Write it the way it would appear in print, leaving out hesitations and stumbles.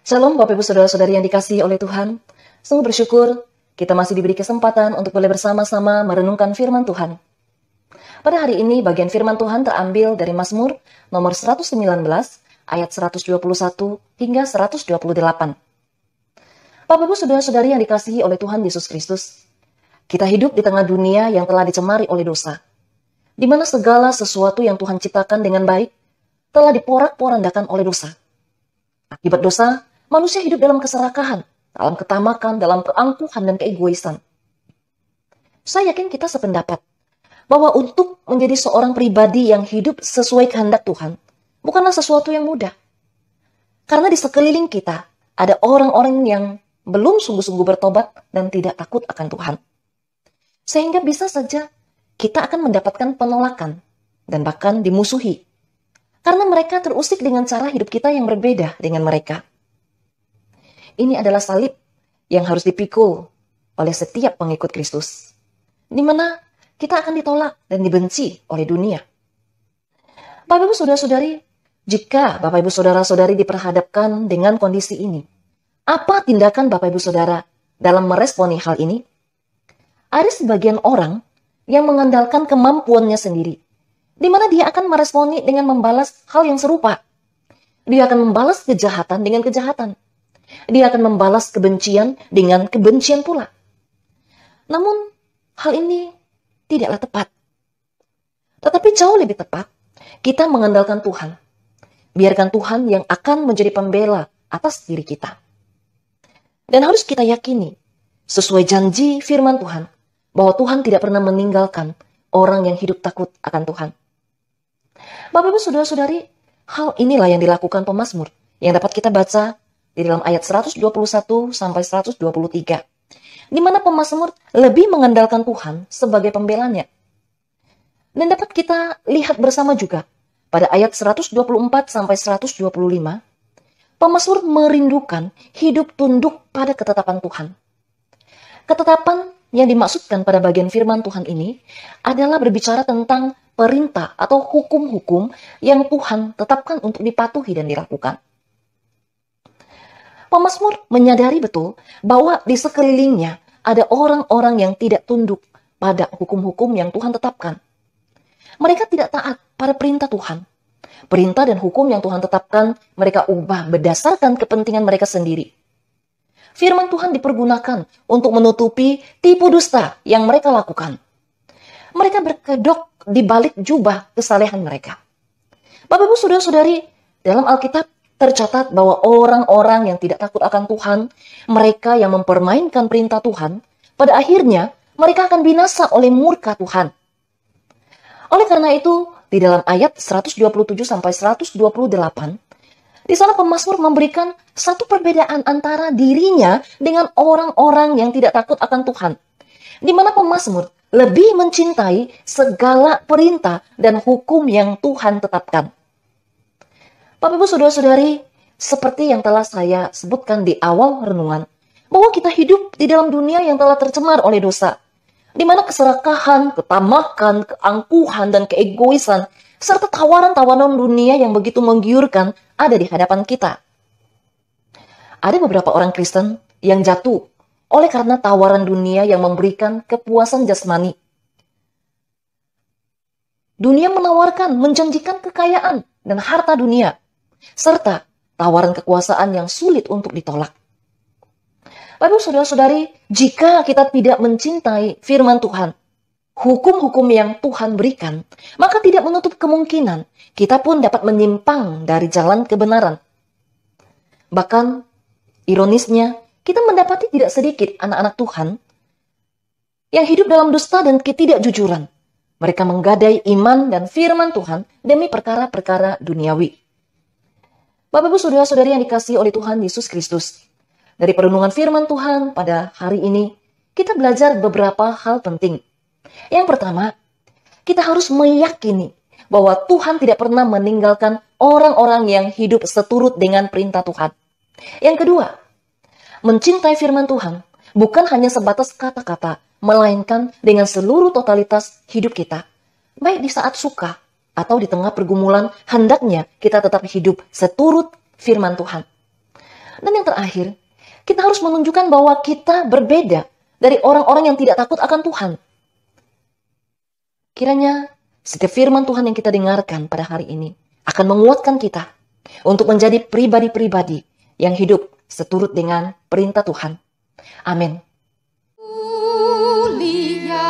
Shalom Bapak Ibu Saudara-saudari yang dikasihi oleh Tuhan. Sungguh bersyukur kita masih diberi kesempatan untuk boleh bersama-sama merenungkan firman Tuhan. Pada hari ini bagian firman Tuhan terambil dari Mazmur nomor 119 ayat 121 hingga 128. Bapak Ibu Saudara-saudari yang dikasihi oleh Tuhan Yesus Kristus. Kita hidup di tengah dunia yang telah dicemari oleh dosa, di mana segala sesuatu yang Tuhan ciptakan dengan baik telah diporak-porandakan oleh dosa. Akibat dosa, manusia hidup dalam keserakahan, dalam ketamakan, dalam keangkuhan dan keegoisan. Saya yakin kita sependapat bahwa untuk menjadi seorang pribadi yang hidup sesuai kehendak Tuhan bukanlah sesuatu yang mudah. Karena di sekeliling kita ada orang-orang yang belum sungguh-sungguh bertobat dan tidak takut akan Tuhan. Sehingga bisa saja kita akan mendapatkan penolakan dan bahkan dimusuhi. Karena mereka terusik dengan cara hidup kita yang berbeda dengan mereka. Ini adalah salib yang harus dipikul oleh setiap pengikut Kristus, di mana kita akan ditolak dan dibenci oleh dunia. Bapak Ibu Saudara-saudari, jika Bapak Ibu Saudara-saudari diperhadapkan dengan kondisi ini, apa tindakan Bapak Ibu Saudara dalam meresponi hal ini? Ada sebagian orang yang mengandalkan kemampuannya sendiri, di mana dia akan meresponi dengan membalas hal yang serupa. Dia akan membalas kejahatan dengan kejahatan. Dia akan membalas kebencian dengan kebencian pula. Namun, hal ini tidaklah tepat. Tetapi jauh lebih tepat, kita mengandalkan Tuhan. Biarkan Tuhan yang akan menjadi pembela atas diri kita. Dan harus kita yakini, sesuai janji firman Tuhan, bahwa Tuhan tidak pernah meninggalkan orang yang hidup takut akan Tuhan. Bapak Ibu Saudara-saudari, hal inilah yang dilakukan pemazmur yang dapat kita baca di dalam ayat 121 sampai 123. Di mana pemazmur lebih mengandalkan Tuhan sebagai pembelanya. Dan dapat kita lihat bersama juga pada ayat 124 sampai 125, pemazmur merindukan hidup tunduk pada ketetapan Tuhan. Ketetapan yang dimaksudkan pada bagian firman Tuhan ini adalah berbicara tentang perintah atau hukum-hukum yang Tuhan tetapkan untuk dipatuhi dan dilakukan. Pemazmur menyadari betul bahwa di sekelilingnya ada orang-orang yang tidak tunduk pada hukum-hukum yang Tuhan tetapkan. Mereka tidak taat pada perintah Tuhan. Perintah dan hukum yang Tuhan tetapkan mereka ubah berdasarkan kepentingan mereka sendiri. Firman Tuhan dipergunakan untuk menutupi tipu dusta yang mereka lakukan. Mereka berkedok di balik jubah kesalehan mereka. Bapak Ibu Saudara-saudari, dalam Alkitab tercatat bahwa orang-orang yang tidak takut akan Tuhan, mereka yang mempermainkan perintah Tuhan, pada akhirnya mereka akan binasa oleh murka Tuhan. Oleh karena itu, di dalam ayat 127 sampai 128, di sana pemazmur memberikan satu perbedaan antara dirinya dengan orang-orang yang tidak takut akan Tuhan. Di mana pemazmur lebih mencintai segala perintah dan hukum yang Tuhan tetapkan. Bapak Ibu Saudara-saudari, seperti yang telah saya sebutkan di awal renungan, bahwa kita hidup di dalam dunia yang telah tercemar oleh dosa, di mana keserakahan, ketamakan, keangkuhan, dan keegoisan, serta tawaran-tawaran dunia yang begitu menggiurkan ada di hadapan kita. Ada beberapa orang Kristen yang jatuh oleh karena tawaran dunia yang memberikan kepuasan jasmani. Dunia menawarkan, menjanjikan kekayaan dan harta dunia, serta tawaran kekuasaan yang sulit untuk ditolak. Bapak Saudara-saudari, jika kita tidak mencintai firman Tuhan, hukum-hukum yang Tuhan berikan, maka tidak menutup kemungkinan kita pun dapat menyimpang dari jalan kebenaran. Bahkan, ironisnya, kita mendapati tidak sedikit anak-anak Tuhan yang hidup dalam dusta dan ketidakjujuran. Mereka menggadai iman dan firman Tuhan demi perkara-perkara duniawi. Bapak Ibu Saudara-saudari yang dikasihi oleh Tuhan Yesus Kristus, dari perenungan firman Tuhan pada hari ini, kita belajar beberapa hal penting. Yang pertama, kita harus meyakini bahwa Tuhan tidak pernah meninggalkan orang-orang yang hidup seturut dengan perintah Tuhan. Yang kedua, mencintai firman Tuhan bukan hanya sebatas kata-kata, melainkan dengan seluruh totalitas hidup kita. Baik di saat suka atau di tengah pergumulan, hendaknya kita tetap hidup seturut firman Tuhan. Dan yang terakhir, kita harus menunjukkan bahwa kita berbeda dari orang-orang yang tidak takut akan Tuhan. Kiranya setiap firman Tuhan yang kita dengarkan pada hari ini akan menguatkan kita untuk menjadi pribadi-pribadi yang hidup seturut dengan perintah Tuhan. Amin. Mulia